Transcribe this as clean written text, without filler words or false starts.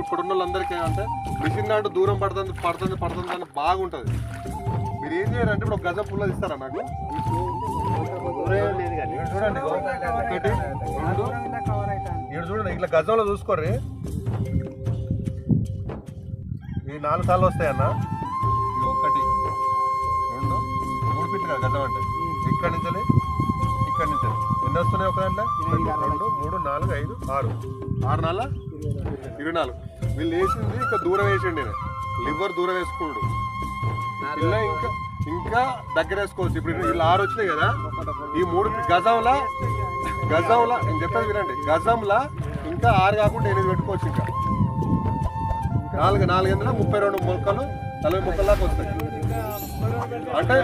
ఇప్పుడున్న వాళ్ళందరికీ అంటే మిషన్ దాంట్లో దూరం పడుతుంది అని బాగుంటుంది. మీరు ఏం చేయాలంటే ఇప్పుడు ఒక గజం పుల్ల ఇస్తారా నాకు? చూడండి ఒకటి రెండు ఇక్కడ చూడండి, ఇట్లా గజంలో చూసుకోర్రి. ఈ 4 సార్లు వస్తాయన్న. ఒకటి రెండు 3 ఫీట్లు కదా గజం అంటే. ఇక్కడి నుంచి ఎన్ని వస్తున్నాయి ఒక దాంట్లో? 2 3 4 5 6 6 24. వీళ్ళు వేసింది ఇంకా దూరం వేసిండి, లివర్ దూరం వేసుకున్నాడు. ఇలా ఇంకా దగ్గర వేసుకోవచ్చు. ఇప్పుడు వీళ్ళు 6 వచ్చినాయి కదా, ఈ 3 గజంలా నేను చెప్పేది వినండి. గజంలా ఇంకా 6 కాకుండా 8 పెట్టుకోవచ్చు. ఇంకా 4 4 32 మొక్కలు 40 మొక్కల దాకా వస్తాయి అంటే